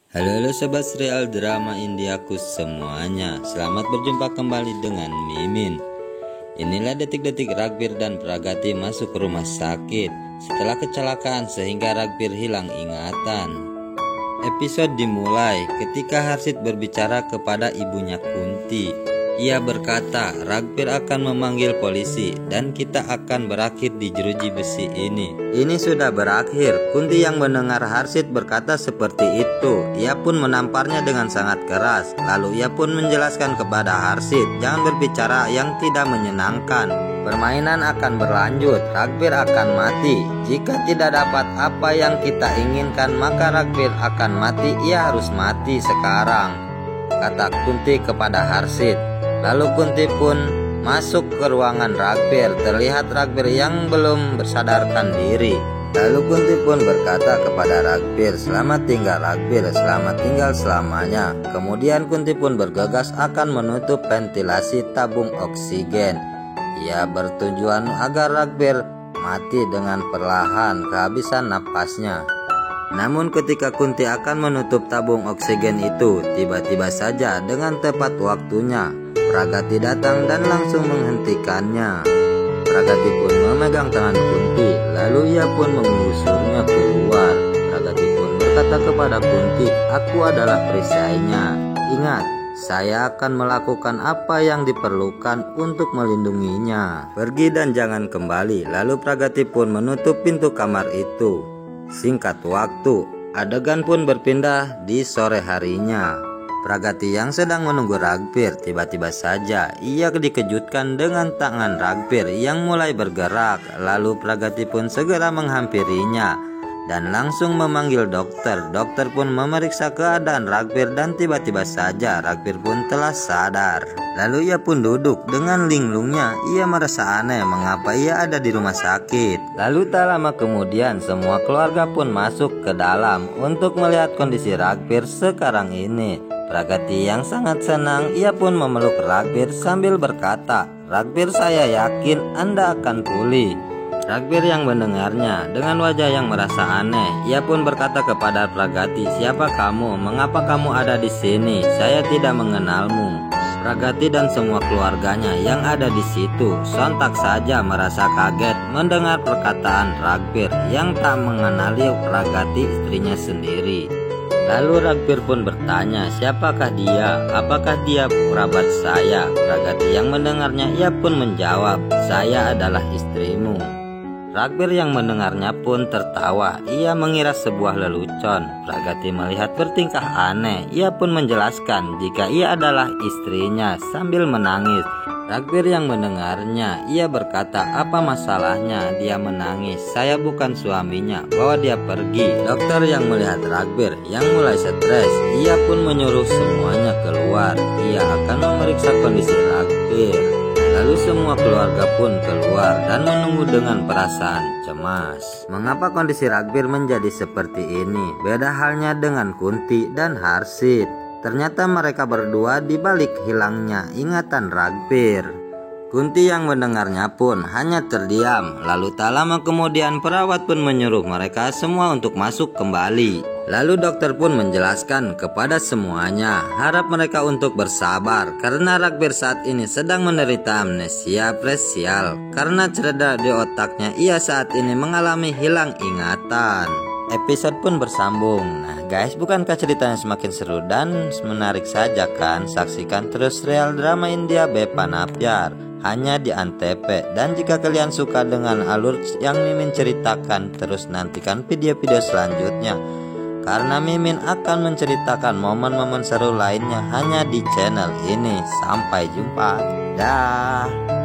Halo Sobat Serial Drama Indiaku semuanya. Selamat berjumpa kembali dengan Mimin. Inilah detik-detik Raghbir dan Pragati masuk ke rumah sakit setelah kecelakaan sehingga Raghbir hilang ingatan. Episode dimulai ketika Harshit berbicara kepada ibunya Kunti. Ia berkata Raghbir akan memanggil polisi dan kita akan berakhir di jeruji besi ini. Ini sudah berakhir. Kunti yang mendengar Harshit berkata seperti itu, ia pun menamparnya dengan sangat keras. Lalu ia pun menjelaskan kepada Harshit, jangan berbicara yang tidak menyenangkan. Permainan akan berlanjut, Raghbir akan mati. Jika tidak dapat apa yang kita inginkan, maka Raghbir akan mati. Ia harus mati sekarang, kata Kunti kepada Harshit. Lalu Kunti pun masuk ke ruangan Raghbir. Terlihat Raghbir yang belum bersadarkan diri. Lalu Kunti pun berkata kepada Raghbir, selamat tinggal Raghbir, selamat tinggal selamanya. Kemudian Kunti pun bergegas akan menutup ventilasi tabung oksigen. Ia bertujuan agar Raghbir mati dengan perlahan kehabisan napasnya. Namun ketika Kunti akan menutup tabung oksigen itu, tiba-tiba saja dengan tepat waktunya Pragati datang dan langsung menghentikannya. Pragati pun memegang tangan Kunti, lalu ia pun mengusurnya keluar. Pragati pun berkata kepada Kunti, aku adalah perisainya. Ingat, saya akan melakukan apa yang diperlukan untuk melindunginya. Pergi dan jangan kembali. Lalu Pragati pun menutup pintu kamar itu. Singkat waktu, adegan pun berpindah di sore harinya. Pragati yang sedang menunggu Raghbir, tiba-tiba saja ia dikejutkan dengan tangan Raghbir yang mulai bergerak. Lalu Pragati pun segera menghampirinya dan langsung memanggil dokter. Dokter pun memeriksa keadaan Raghbir dan tiba-tiba saja Raghbir pun telah sadar. Lalu ia pun duduk dengan linglungnya. Ia merasa aneh mengapa ia ada di rumah sakit. Lalu tak lama kemudian semua keluarga pun masuk ke dalam untuk melihat kondisi Raghbir sekarang ini. Pragati yang sangat senang, ia pun memeluk Raghbir sambil berkata, Raghbir, saya yakin Anda akan pulih. Raghbir yang mendengarnya dengan wajah yang merasa aneh, ia pun berkata kepada Pragati, siapa kamu? Mengapa kamu ada di sini? Saya tidak mengenalmu. Pragati dan semua keluarganya yang ada di situ sontak saja merasa kaget mendengar perkataan Raghbir yang tak mengenali Pragati, istrinya sendiri. Lalu Raghbir pun bertanya, siapakah dia? Apakah dia kerabat saya? Pragati yang mendengarnya ia pun menjawab, saya adalah istrimu. Raghbir yang mendengarnya pun tertawa, ia mengira sebuah lelucon. Pragati melihat bertingkah aneh, ia pun menjelaskan jika ia adalah istrinya sambil menangis. Raghbir yang mendengarnya, ia berkata, apa masalahnya dia menangis? Saya bukan suaminya, bawa dia pergi. Dokter yang melihat Raghbir yang mulai stres, ia pun menyuruh semuanya keluar. Ia akan memeriksa kondisi Raghbir. Lalu semua keluarga pun keluar dan menunggu dengan perasaan cemas. Mengapa kondisi Raghbir menjadi seperti ini? Beda halnya dengan Kunti dan Harshit. Ternyata mereka berdua dibalik hilangnya ingatan Raghbir. Kunti yang mendengarnya pun hanya terdiam. Lalu tak lama kemudian perawat pun menyuruh mereka semua untuk masuk kembali. Lalu dokter pun menjelaskan kepada semuanya, harap mereka untuk bersabar karena Raghbir saat ini sedang menderita amnesia parsial. Karena cedera di otaknya, ia saat ini mengalami hilang ingatan. Episode pun bersambung. Nah guys, bukankah ceritanya semakin seru dan menarik saja kan? Saksikan terus serial drama India Beppa Napyar hanya di Antv. Dan jika kalian suka dengan alur yang Mimin ceritakan, terus nantikan video-video selanjutnya karena Mimin akan menceritakan momen-momen seru lainnya hanya di channel ini. Sampai jumpa. Dah.